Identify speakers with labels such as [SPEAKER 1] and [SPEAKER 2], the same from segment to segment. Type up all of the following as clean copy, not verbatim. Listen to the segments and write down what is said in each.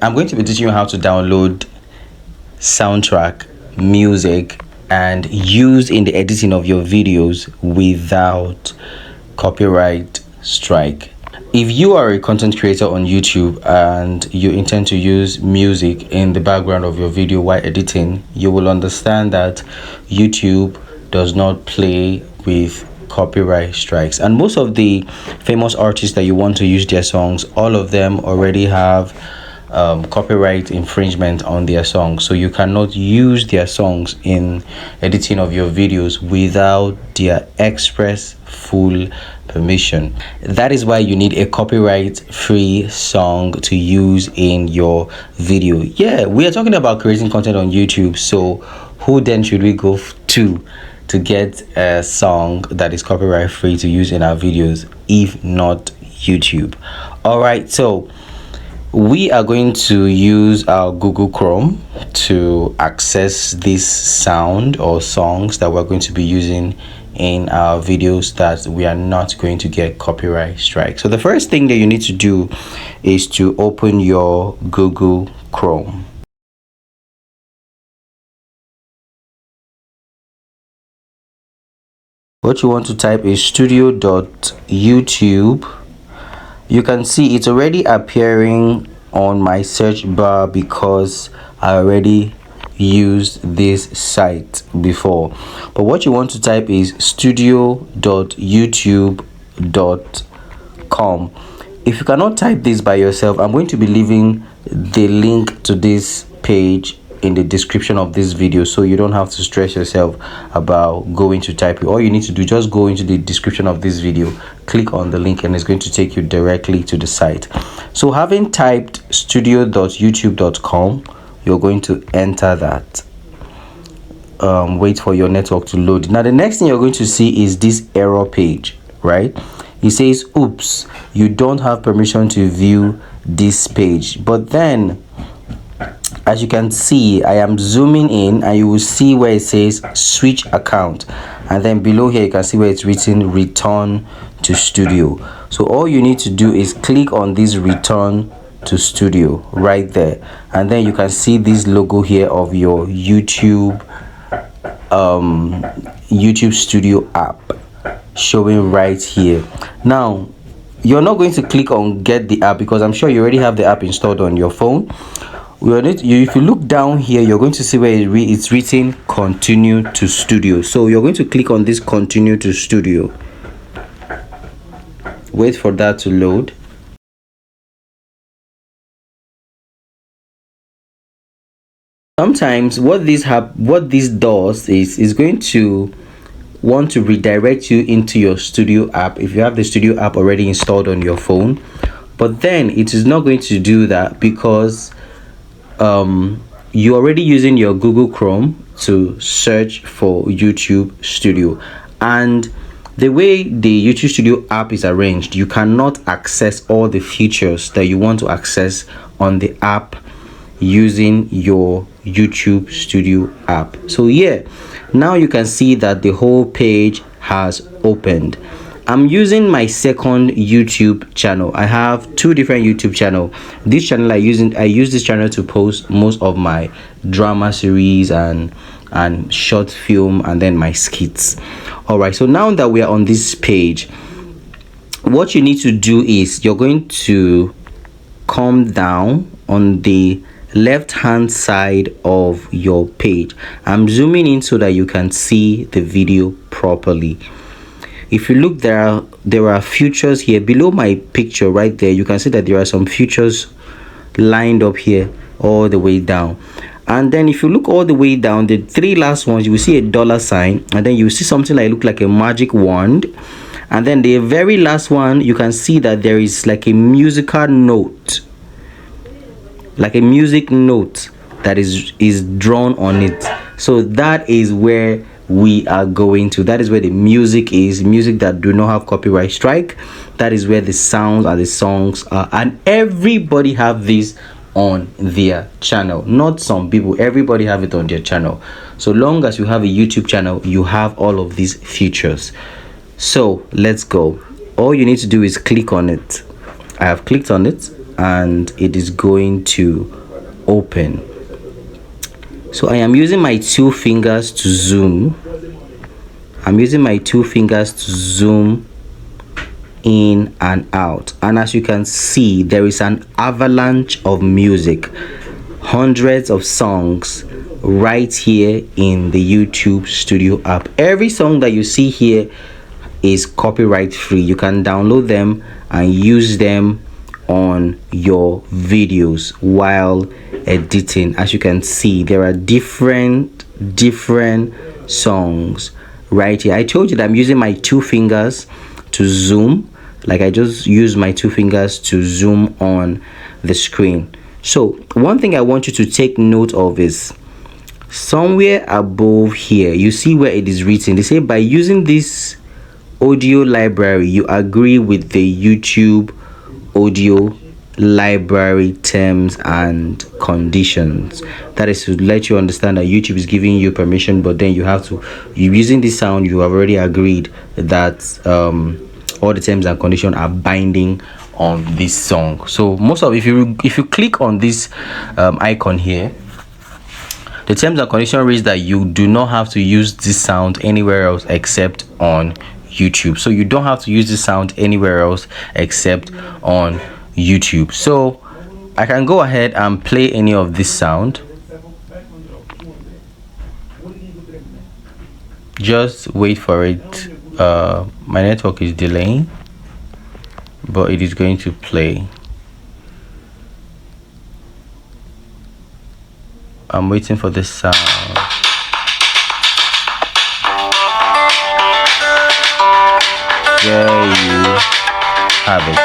[SPEAKER 1] I'm going to be teaching you how to download soundtrack, music, and use in the editing of your videos without copyright strike. If you are a content creator on YouTube and you intend to use music in the background of your video while editing, you will understand that YouTube does not play with copyright strikes, and most of the famous artists that you want to use their songs, all of them already have copyright infringement on their songs, so you cannot use their songs in editing of your videos without their express full permission. That is why you need a copyright free song to use in your video. Yeah, we are talking about creating content on YouTube, so who then should we go to get a song that is copyright free to use in our videos if not YouTube? All right, so we are going to use our Google Chrome to access this sound or songs that we're going to be using in our videos that we are not going to get copyright strike. So the first thing that you need to do is to open your Google Chrome. What you want to type is studio.youtube. You can see it's already appearing on my search bar because I already used this site before. But what you want to type is studio.youtube.com. If you cannot type this by yourself, I'm going to be leaving the link to this page in the description of this video, so you don't have to stress yourself about going to type it. All you need to do, just go into the description of this video, click on the link, and it's going to take you directly to the site. So having typed studio.youtube.com, you're going to enter that. Wait for your network to load. Now the next thing you're going to see is this error page, right? It says, oops, you don't have permission to view this page. But then, as you can see, I am zooming in and you will see where it says switch account, and then below here you can see where it's written return to studio. So all you need to do is click on this return to studio right there, and then you can see this logo here of your YouTube Studio app showing right here. Now you're not going to click on get the app because I'm sure you already have the app installed on your phone. If you look down here, you're going to see where it's written continue to studio. So you're going to click on this continue to studio. Wait for that to load. Sometimes what this does is going to want to redirect you into your studio app if you have the studio app already installed on your phone, but then it is not going to do that because you're already using your Google Chrome to search for YouTube Studio, and the way the YouTube Studio app is arranged, you cannot access all the features that you want to access on the app using your YouTube Studio app. So yeah, now you can see that the whole page has opened. I'm using my second YouTube channel. I have two different YouTube channels. This channel I use this channel to post most of my drama series and short film, and then my skits. All right, so now that we are on this page, what you need to do is you're going to come down on the left hand side of your page. I'm zooming in so that you can see the video properly. If you look, there are features here below my picture right there. You can see that there are some features lined up here all the way down, and then if you look all the way down, the three last ones, you will see a dollar sign, and then you see something like look like a magic wand, and then the very last one, you can see that there is like a musical note, like a music note that is drawn on it. So that is where we are going to. That is where the music is, music that do not have copyright strike. That is where the sounds and the songs are, and everybody have this on their channel. Not some people, everybody have it on their channel. So long as you have a YouTube channel, you have all of these features. So let's go. All you need to do is click on it. I have clicked on it. and it is going to open. So I am using my two fingers to zoom. I'm using my two fingers to zoom in and out, and as you can see, there is an avalanche of music, hundreds of songs right here in the YouTube Studio app. Every song that you see here is copyright free. You can download them and use them on your videos while editing. As you can see, there are different songs right here. I told you that I'm using my two fingers to zoom. Like, I just use my two fingers to zoom on the screen. So one thing I want you to take note of is somewhere above here, you see where it is written. They say by using this audio library, you agree with the YouTube audio library terms and conditions. That is to let you understand that YouTube is giving you permission, but then you have to, you using this sound, you have already agreed that all the terms and conditions are binding on this song. So most of, if you click on this icon here, the terms and conditions reads that you do not have to use this sound anywhere else except on YouTube. So you don't have to use this sound anywhere else except on YouTube. So I can go ahead and play any of this sound. Just wait for it. My network is delaying, but it is going to play. I'm waiting for this sound. There you have it.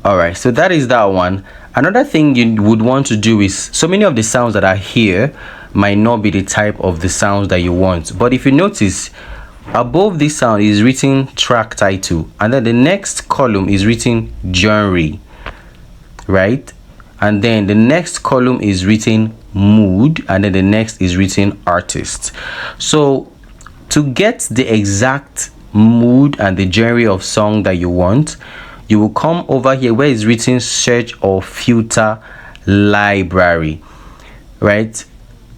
[SPEAKER 1] All right, so that is that one. Another thing you would want to do is, so many of the sounds that are here might not be the type of the sounds that you want, but if you notice, above this sound is written track title, and then the next column is written genre, right? And then the next column is written mood, and then the next is written artist. So to get the exact mood and the genre of song that you want, you will come over here where it's written search or filter library, right?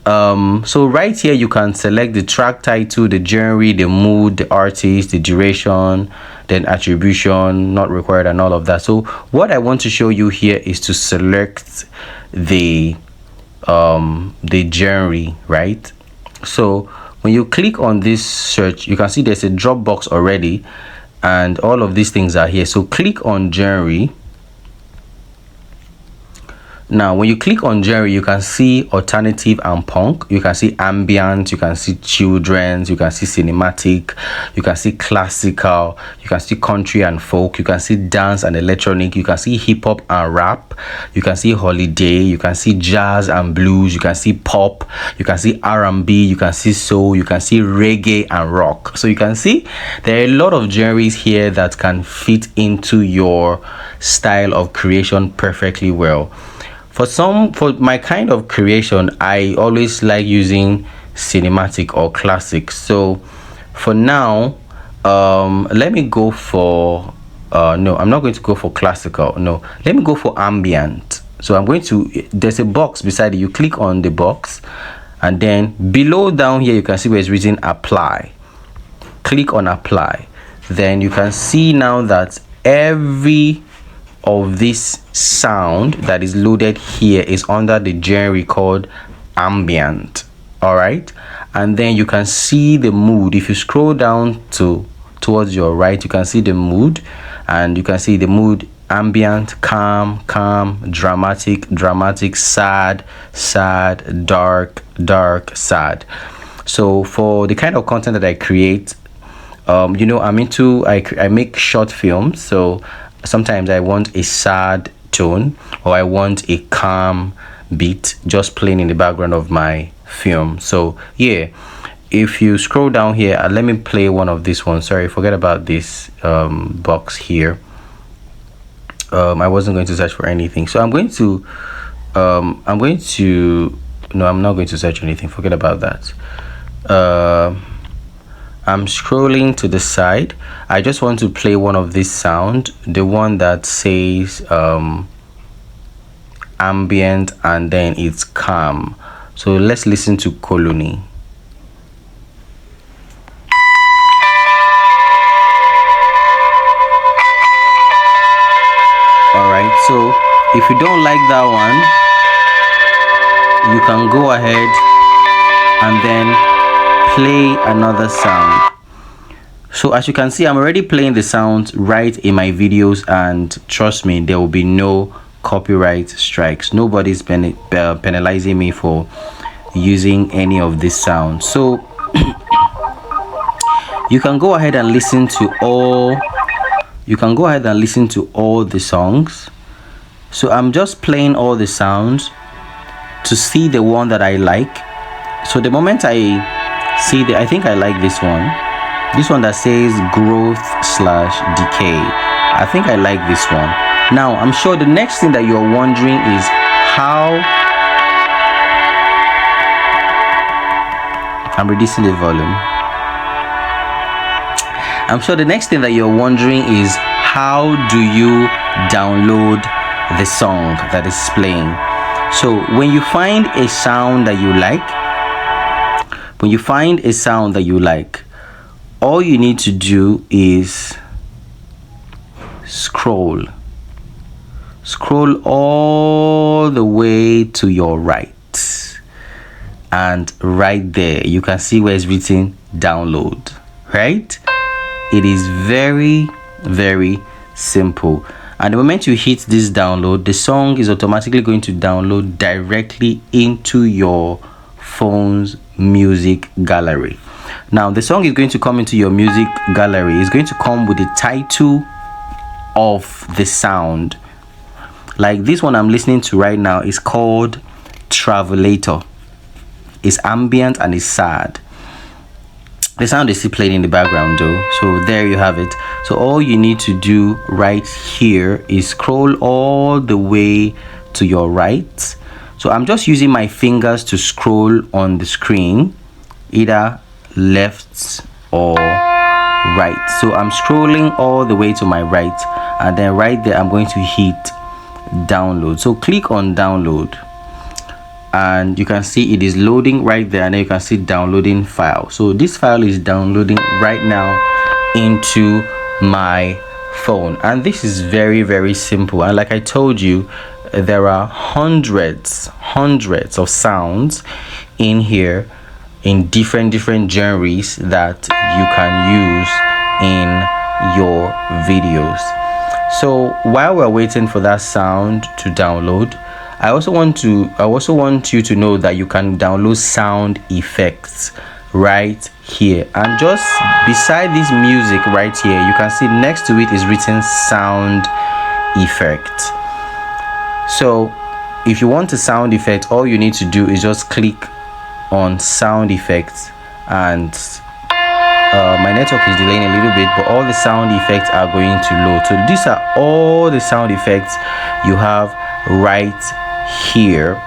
[SPEAKER 1] So right here you can select the track title, the genre, the mood, the artist, the duration, then attribution, not required, and all of that. So what I want to show you here is to select the genre, right? So when you click on this search, you can see there's a drop box already, and all of these things are here. So click on genre. Now when you click on genre, you can see alternative and punk, you can see ambient, you can see children's, you can see cinematic, you can see classical, you can see country and folk, you can see dance and electronic, you can see hip-hop and rap, you can see holiday, you can see jazz and blues, you can see pop, you can see R&B, you can see soul, you can see reggae and rock. So you can see there are a lot of genres here that can fit into your style of creation perfectly well. For my kind of creation, I always like using cinematic or classic. So for now, let me go for no, I'm not going to go for classical. No, let me go for ambient. So I'm going to, there's a box beside it. You click on the box, and then below down here you can see where it's written apply. Click on apply. Then you can see now that every of this sound that is loaded here is under the genre called ambient. All right, and then you can see the mood. If you scroll down towards your right, you can see the mood, and you can see the mood: ambient, calm, dramatic, sad, dark, sad. So for the kind of content that I create, you know, I'm into, I make short films. So sometimes I want a sad tone, or I want a calm beat just playing in the background of my film. So yeah, if you scroll down here, let me play one of these ones. Sorry, forget about this box here. I wasn't going to search for anything, so I'm going to no, I'm not going to search anything. Forget about that. I'm scrolling to the side. I just want to play one of this sound, the one that says ambient and then it's calm. So let's listen to Colony. Alright, so if you don't like that one, you can go ahead and then play another sound. So as you can see, I'm already playing the sounds right in my videos, and trust me, there will be no copyright strikes. Nobody's penalizing me for using any of this sound. So you can go ahead and listen to all the songs. So I'm just playing all the sounds to see the one that I like. So the moment I see I think I like this one that says growth/decay. I think I like this one. Now I'm sure the next thing that you're wondering is how I'm reducing the volume. I'm sure the next thing that you're wondering is how do you download the song that is playing. So when you find a sound that you like, all you need to do is scroll all the way to your right, and right there you can see where it's written download. Right? It is very, very simple. And the moment you hit this download, the song is automatically going to download directly into your phone's music gallery. Now the song is going to come into your music gallery. It's going to come with the title of the sound. Like this one I'm listening to right now is called Travelator. It's ambient and it's sad. The sound is still playing in the background though. So there you have it. So all you need to do right here is scroll all the way to your right. So I'm just using my fingers to scroll on the screen, either left or right. So I'm scrolling all the way to my right, and then right there I'm going to hit download. So click on download, and you can see it is loading right there, and then you can see downloading file. So this file is downloading right now into my phone, and this is very, very simple. And like I told you, there are hundreds of sounds in here in different genres that you can use in your videos. So while we're waiting for that sound to download, I also want you to know that you can download sound effects right here, and just beside this music right here, you can see next to it is written sound effect. So if you want a sound effect, all you need to do is just click on sound effects, and my network is delaying a little bit, but all the sound effects are going to load. So these are all the sound effects you have right here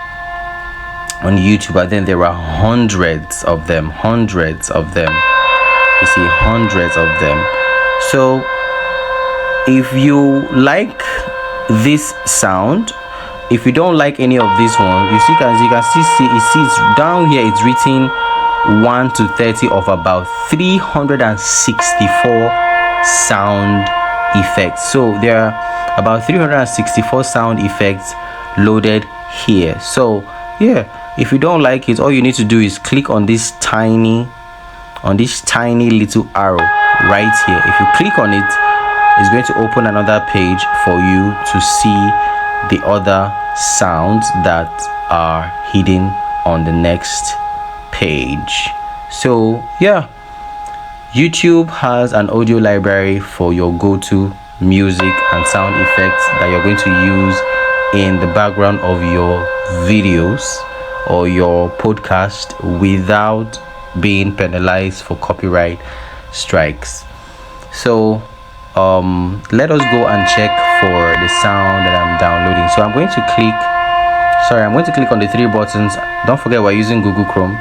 [SPEAKER 1] on YouTube, and then there are hundreds of them. You see, hundreds of them. So if you like this sound, if you don't like any of this one, you see, as you can see it's down here, it's written 1 to 30 of about 364 sound effects. So there are about 364 sound effects loaded here. So yeah, if you don't like it, all you need to do is click on this tiny little arrow right here. If you click on it, it's going to open another page for you to see the other sounds that are hidden on the next page. So yeah, YouTube has an audio library for your go-to music and sound effects that you're going to use in the background of your videos or your podcast without being penalized for copyright strikes. So let us go and check for the sound that I'm downloading. So I'm going to click on the three buttons. Don't forget we're using Google Chrome.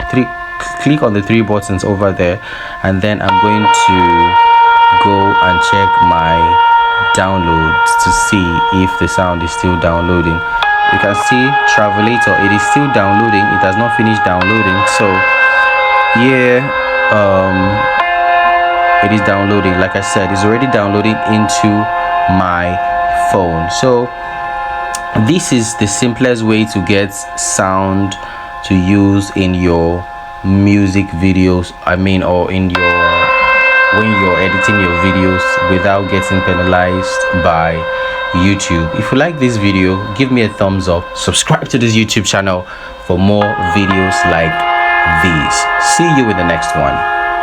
[SPEAKER 1] click on the three buttons over there, and then I'm going to go and check my downloads to see if the sound is still downloading. You can see Travelator, it is still downloading. It has not finished downloading. So yeah, it is downloading. Like I said, it's already downloading into my phone. So this is the simplest way to get sound to use in your music videos, or in your when you're editing your videos without getting penalized by YouTube. If you like this video, give me a thumbs up, subscribe to this YouTube channel for more videos like these. See you in the next one.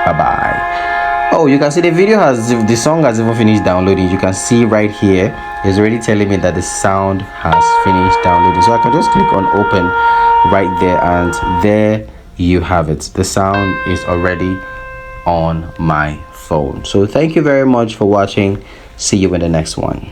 [SPEAKER 1] Bye bye. Oh, you can see the song has even finished downloading. You can see right here it's already telling me that the sound has finished downloading. So I can just click on open right there, and there you have it. The sound is already on my phone. So thank you very much for watching. See you in the next one.